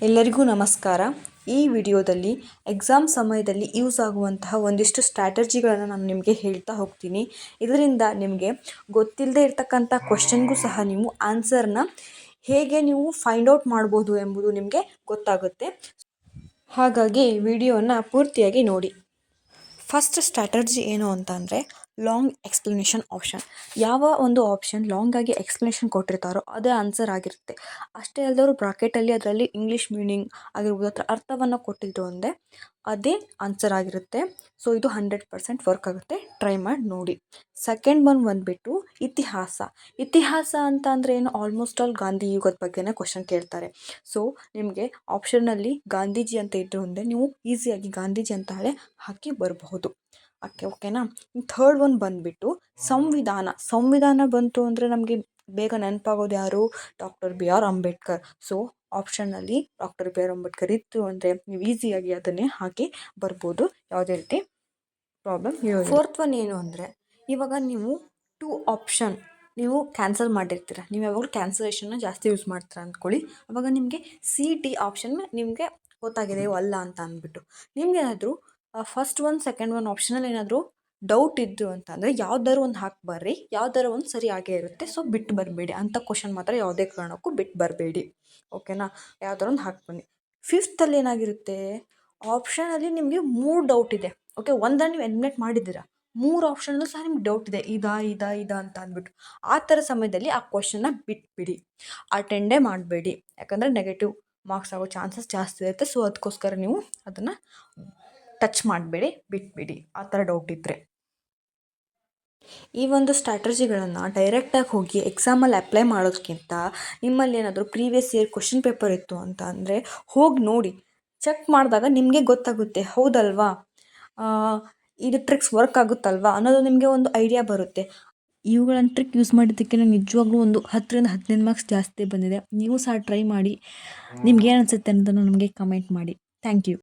ಎಲ್ಲರಿಗೂ ನಮಸ್ಕಾರ. ಈ ವಿಡಿಯೋದಲ್ಲಿ ಎಕ್ಸಾಮ್ ಸಮಯದಲ್ಲಿ ಯೂಸ್ ಆಗುವಂತಹ ಒಂದಿಷ್ಟು ಸ್ಟ್ರಾಟಜಿಗಳನ್ನು ನಾನು ನಿಮಗೆ ಹೇಳ್ತಾ ಹೋಗ್ತೀನಿ. ಇದರಿಂದ ನಿಮಗೆ ಗೊತ್ತಿಲ್ಲದೆ ಇರತಕ್ಕಂಥ ಕ್ವಶನ್ಗೂ ಸಹ ನೀವು ಆನ್ಸರ್ನ ಹೇಗೆ ನೀವು ಫೈಂಡ್ ಔಟ್ ಮಾಡ್ಬೋದು ಎಂಬುದು ನಿಮಗೆ ಗೊತ್ತಾಗುತ್ತೆ. ಹಾಗಾಗಿ ವಿಡಿಯೋನ ಪೂರ್ತಿಯಾಗಿ ನೋಡಿ. ಫಸ್ಟ್ ಸ್ಟ್ರಾಟರ್ಜಿ ಏನು ಅಂತ ಅಂದರೆ ಲಾಂಗ್ ಎಕ್ಸ್ಪ್ಲನೇಷನ್ ಆಪ್ಷನ್. ಯಾವ ಒಂದು ಆಪ್ಷನ್ ಲಾಂಗಾಗಿ ಎಕ್ಸ್ಪ್ಲನೇಷನ್ ಕೊಟ್ಟಿರ್ತಾರೋ ಅದೇ ಆನ್ಸರ್ ಆಗಿರುತ್ತೆ. ಅಷ್ಟೇ ಅಲ್ಲದವರು ಬ್ರಾಕೆಟಲ್ಲಿ ಅದರಲ್ಲಿ ಇಂಗ್ಲೀಷ್ ಮೀನಿಂಗ್ ಆಗಿರ್ಬೋದು ಅಥವಾ ಅರ್ಥವನ್ನು ಕೊಟ್ಟಿದ್ರು ಅಂದರೆ ಅದೇ ಆನ್ಸರ್ ಆಗಿರುತ್ತೆ. ಸೊ ಇದು 100% ವರ್ಕ್ ಆಗುತ್ತೆ. ಟ್ರೈ ಮಾಡಿ ನೋಡಿ. ಸೆಕೆಂಡ್ ಒನ್ ಬಂದುಬಿಟ್ಟು ಇತಿಹಾಸ. ಇತಿಹಾಸ ಅಂತ ಅಂದರೆ ಏನು, ಆಲ್ಮೋಸ್ಟ್ ಆಲ್ ಗಾಂಧಿ ಯುಗದ ಬಗ್ಗೆನೇ ಕ್ವಶನ್ ಕೇಳ್ತಾರೆ. ಸೊ ನಿಮಗೆ ಆಪ್ಷನಲ್ಲಿ ಗಾಂಧೀಜಿ ಅಂತ ಇದ್ರು ಅಂದರೆ ನೀವು ಈಸಿಯಾಗಿ ಗಾಂಧೀಜಿ ಅಂತ ಹೇಳಿ ಹಾಕಿ ಬರಬಹುದು. ಓಕೆನಾ. ಥರ್ಡ್ ಒನ್ ಬಂದುಬಿಟ್ಟು ಸಂವಿಧಾನ ಬಂತು ಅಂದರೆ ನಮಗೆ ಬೇಗ ನೆನಪಾಗೋದು ಯಾರು? Doctor BR Ambedkar. ಸೊ ಆಪ್ಷನಲ್ಲಿ ಡಾಕ್ಟರ್ BR ಅಂಬೇಡ್ಕರ್ ಇತ್ತು ಅಂದರೆ ನೀವು ಈಸಿಯಾಗಿ ಅದನ್ನೇ ಹಾಕಿ ಬರ್ಬೋದು, ಯಾವುದೇ ರೀತಿ ಪ್ರಾಬ್ಲಮ್ ಇರೋದು. ಫೋರ್ತ್ ಒನ್ ಏನು ಅಂದರೆ ಇವಾಗ ನೀವು 2 ಆಪ್ಷನ್ ನೀವು ಕ್ಯಾನ್ಸಲ್ ಮಾಡಿರ್ತೀರ. ನೀವು ಯಾವಾಗಲೂ ಕ್ಯಾನ್ಸಲೇಷನ್ನ ಜಾಸ್ತಿ ಯೂಸ್ ಮಾಡ್ತೀರ ಅಂದ್ಕೊಳ್ಳಿ. ಅವಾಗ ನಿಮಗೆ CT ಆಪ್ಷನ್ ನಿಮಗೆ ಗೊತ್ತಾಗಿದೆ ಅಲ್ಲ ಅಂತ ಅಂದ್ಬಿಟ್ಟು ನಿಮಗೇನಾದರೂ ಫಸ್ಟ್ ಒನ್ ಸೆಕೆಂಡ್ ಒನ್ ಆಪ್ಷನಲ್ಲಿ ಏನಾದರೂ ಡೌಟ್ ಇದ್ದು ಅಂತಂದರೆ ಯಾವ್ದಾದ್ರು ಒಂದು ಹಾಕಿ ಬರ್ರಿ, ಯಾವ್ದಾರು ಒಂದು ಸರಿ ಆಗೇ ಇರುತ್ತೆ. ಸೊ ಬಿಟ್ಟು ಬರಬೇಡಿ, ಅಂಥ ಕ್ವಶನ್ ಮಾತ್ರ ಯಾವುದೇ ಕಾರಣಕ್ಕೂ ಬಿಟ್ಟು ಬರಬೇಡಿ. ಓಕೆನಾ. ಯಾವ್ದಾರು ಒಂದು ಹಾಕಿ ಬನ್ನಿ. ಫಿಫ್ತಲ್ಲಿ ಏನಾಗಿರುತ್ತೆ, ಆಪ್ಷನಲ್ಲಿ ನಿಮಗೆ 3 ಡೌಟ್ ಇದೆ. ಓಕೆ, ಒಂದನ್ನು ನೀವು ಎಲಿಮಿನೇಟ್ ಮಾಡಿದ್ದೀರಾ, 3 ಆಪ್ಷನಲ್ಲೂ ಸಹ ನಿಮ್ಗೆ ಡೌಟ್ ಇದೆ, ಇದಾ ಅಂತ ಅಂದ್ಬಿಟ್ಟು ಆ ಥರ ಸಮಯದಲ್ಲಿ ಆ ಕ್ವಶನ್ನ ಬಿಟ್ಬಿಡಿ, ಅಟೆಂಡೇ ಮಾಡಬೇಡಿ. ಯಾಕಂದರೆ ನೆಗೆಟಿವ್ ಮಾರ್ಕ್ಸ್ ಆಗೋ ಚಾನ್ಸಸ್ ಜಾಸ್ತಿ ಇರುತ್ತೆ. ಸೊ ಅದಕ್ಕೋಸ್ಕರ ನೀವು ಅದನ್ನು ಟಚ್ ಮಾಡಬೇಡಿ, ಬಿಟ್ಬಿಡಿ ಆ ಥರ ಡೌಟ್ ಇದ್ದರೆ. ಈ ಒಂದು ಸ್ಟ್ರಾಟಜಿಗಳನ್ನು ಡೈರೆಕ್ಟಾಗಿ ಹೋಗಿ ಎಕ್ಸಾಮಲ್ಲಿ ಅಪ್ಲೈ ಮಾಡೋದಕ್ಕಿಂತ ನಿಮ್ಮಲ್ಲಿ ಏನಾದರೂ ಪ್ರೀವಿಯಸ್ ಇಯರ್ ಕ್ವಶನ್ ಪೇಪರ್ ಇತ್ತು ಅಂತ ಅಂದರೆ ಹೋಗಿ ನೋಡಿ, ಚೆಕ್ ಮಾಡಿದಾಗ ನಿಮಗೆ ಗೊತ್ತಾಗುತ್ತೆ, ಹೌದಲ್ವಾ ಇದು ಟ್ರಿಕ್ಸ್ ವರ್ಕ್ ಆಗುತ್ತಲ್ವಾ ಅನ್ನೋದು ನಿಮಗೆ ಒಂದು ಐಡಿಯಾ ಬರುತ್ತೆ. ಇವುಗಳನ್ನು ಟ್ರಿಕ್ ಯೂಸ್ ಮಾಡಿದ್ದಕ್ಕೆ ನನಗೆ ನಿಜವಾಗ್ಲೂ ಒಂದು 10ರಿಂದ 15 ಮಾರ್ಕ್ಸ್ ಜಾಸ್ತಿ ಬಂದಿದೆ. ನೀವು ಸಹ ಟ್ರೈ ಮಾಡಿ. ನಿಮ್ಗೆ ಏನು ಅನಿಸುತ್ತೆ ಅನ್ನೋದನ್ನು ನಮಗೆ ಕಮೆಂಟ್ ಮಾಡಿ. Thank you.